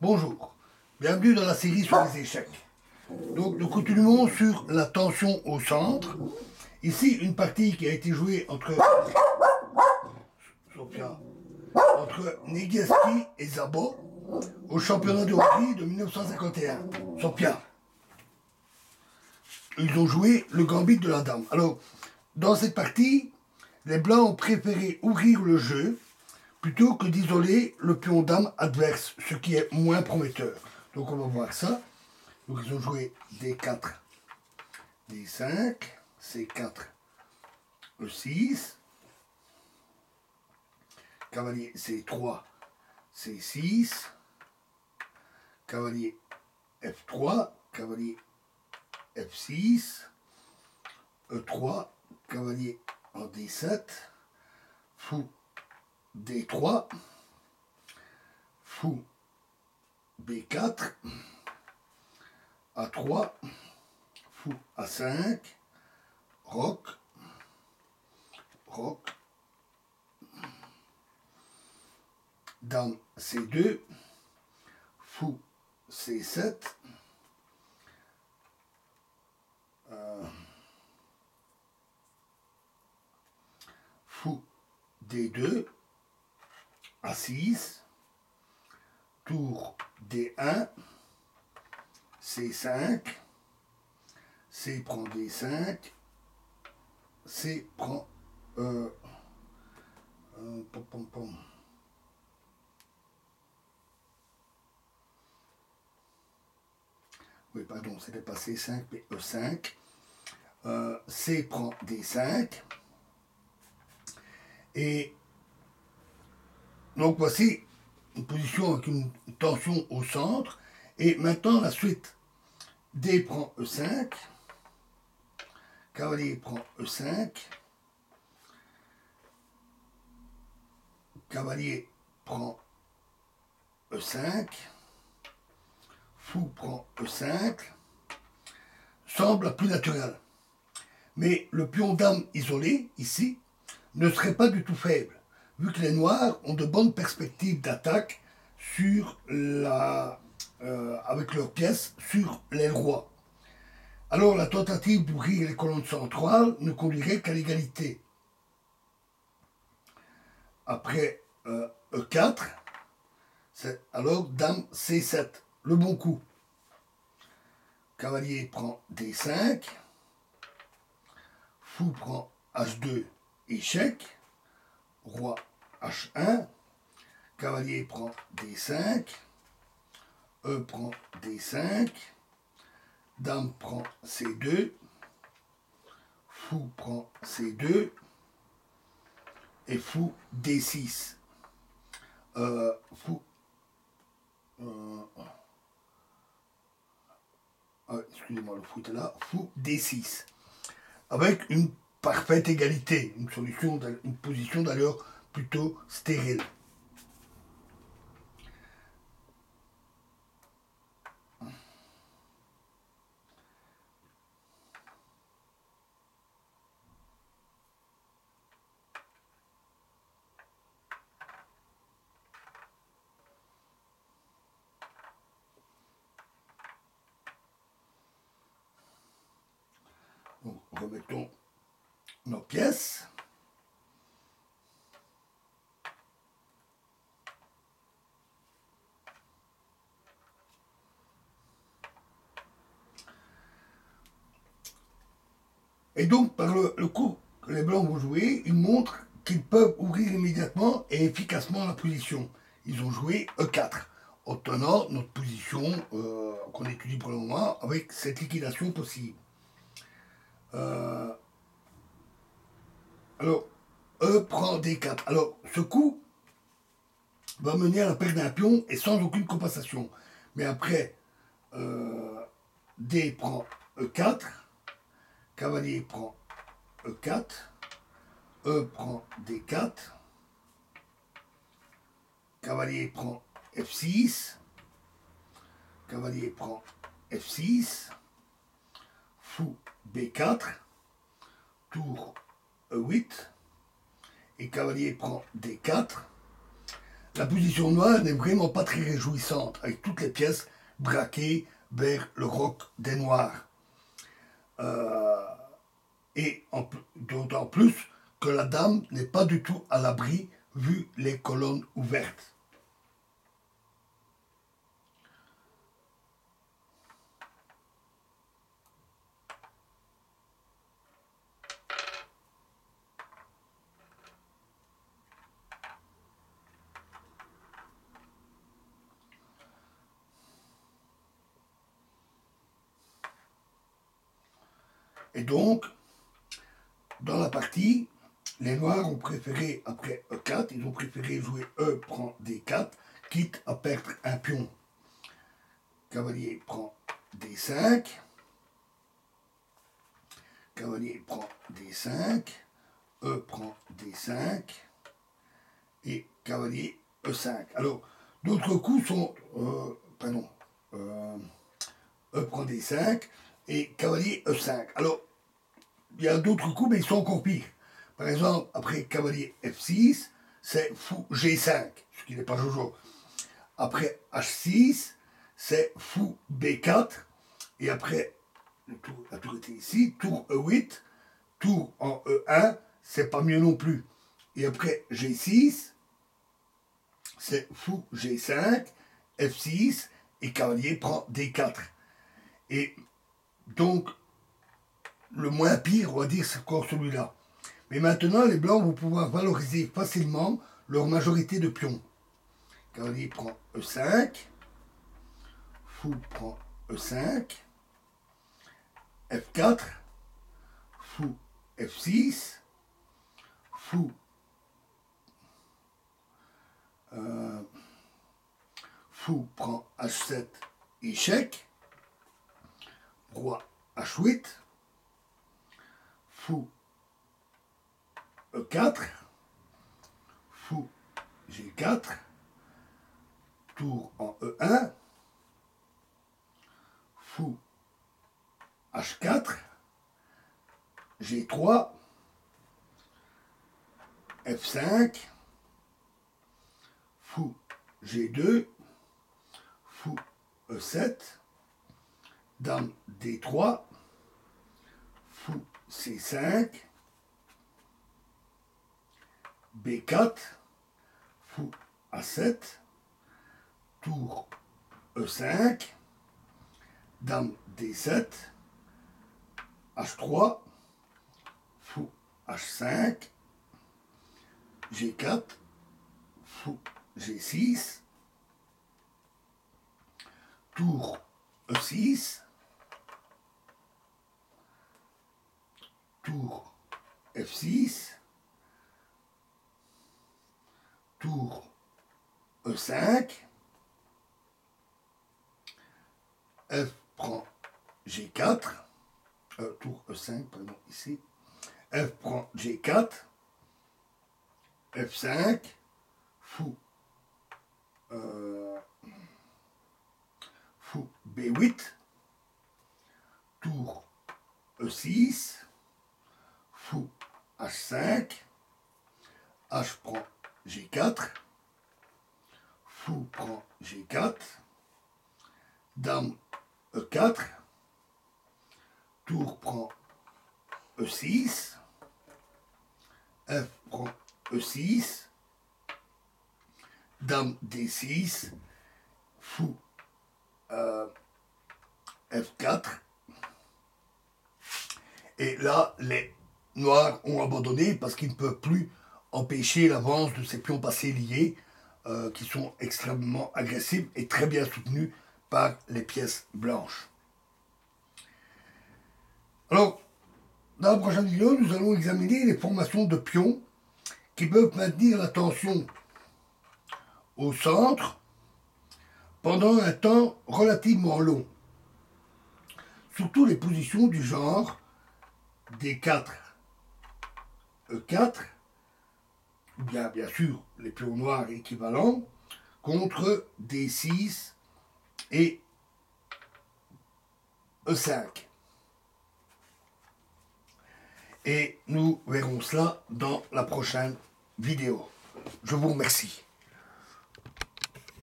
Bonjour, bienvenue dans la série sur les échecs. Donc nous continuons sur la tension au centre. Ici une partie qui a été jouée Sophia, entre Negieski et Szabo au championnat de Hongrie de 1951. Sophia. Ils ont joué le gambit de la dame. Alors, dans cette partie, les blancs ont préféré ouvrir le jeu plutôt que d'isoler le pion dame adverse, ce qui est moins prometteur. Donc on va voir ça. Donc ils ont joué D4, D5, C4, E6, cavalier C3, C6, cavalier F3, cavalier F6, E3, cavalier en D7, fou D3, fou B4, A3, fou A5, roc, roc, dame C2, fou C7, fou D2, A6, tour D1, C5, C prend D5, C prend pom, pom, pom. Oui, pardon, c'était pas C5, mais E5. C prend D5. Et donc voici une position avec une tension au centre. Et maintenant la suite. D prend E5. Cavalier prend E5. Cavalier prend E5. Fou prend E5. Semble la plus naturelle. Mais le pion dame isolé, ici, ne serait pas du tout faible, vu que les noirs ont de bonnes perspectives d'attaque sur avec leurs pièces sur l'aile roi. Alors la tentative d'ouvrir les colonnes centrales ne conduirait qu'à l'égalité. Après E4, c'est alors dame C7, le bon coup. Cavalier prend D5, fou prend H2, échec, roi H1, cavalier prend D5, E prend D5, dame prend C2, fou prend C2, et fou D6. Fou. Excusez-moi, le fou est là. Fou D6. Avec une parfaite égalité, une position d'ailleurs plutôt stérile. Donc, remettons nos pièces. Et donc, par le coup que les blancs vont jouer, ils montrent qu'ils peuvent ouvrir immédiatement et efficacement la position. Ils ont joué E4, obtenant notre position qu'on étudie pour le moment avec cette liquidation possible. Alors, E prend D4. Alors, ce coup va mener à la perte d'un pion et sans aucune compensation. Mais après, D prend E4, cavalier prend E4, E prend D4, cavalier prend F6, cavalier prend F6, fou B4, tour E8, et cavalier prend D4, La position noire n'est vraiment pas très réjouissante, avec toutes les pièces braquées vers le roc des noirs. Et d'autant plus que la dame n'est pas du tout à l'abri vu les colonnes ouvertes. Et donc, dans la partie, les noirs ont préféré, après E4, ils ont préféré jouer E prend D4, quitte à perdre un pion. Cavalier prend D5. Cavalier prend D5. E prend D5. Et cavalier E5. Alors, d'autres coups sont... E prend D5 et cavalier E5. Alors, il y a d'autres coups, mais ils sont encore pires. Par exemple, après cavalier F6, c'est fou G5, ce qui n'est pas Jojo. Après H6, c'est fou B4. Et après, la tour était ici, tour E8, tour en E1, c'est pas mieux non plus. Et après G6, c'est fou G5, F6, et cavalier prend D4. Et donc, le moins pire, on va dire, c'est encore celui-là. Mais maintenant, les blancs vont pouvoir valoriser facilement leur majorité de pions. Cavalier prend E5, fou prend E5, F4, fou F6, fou fou prend H7, échec, roi H8, fou E4, fou G4, tour en E1, fou H4, G3, F5, fou G2, fou E7, dame D3, fou C5, B4, fou A7, tour E5, dame D7, H3, fou H5, G4, fou G6, tour E6, tour F6, tour E5, F prend G4, tour E5, pardon, ici, F prend G4, F5, fou, fou B8, tour E6, fou H5, H prend G4, fou prend G4, dame E4, tour prend E6, F prend E6, dame D6, fou F4. Et là, les noirs ont abandonné parce qu'ils ne peuvent plus empêcher l'avance de ces pions passés liés qui sont extrêmement agressifs et très bien soutenus par les pièces blanches. Alors, dans la prochaine vidéo, nous allons examiner les formations de pions qui peuvent maintenir la tension au centre pendant un temps relativement long. Surtout les positions du genre D4, E4, ou bien sûr les pions noirs équivalents, contre D6 et E5. Et nous verrons cela dans la prochaine vidéo. Je vous remercie.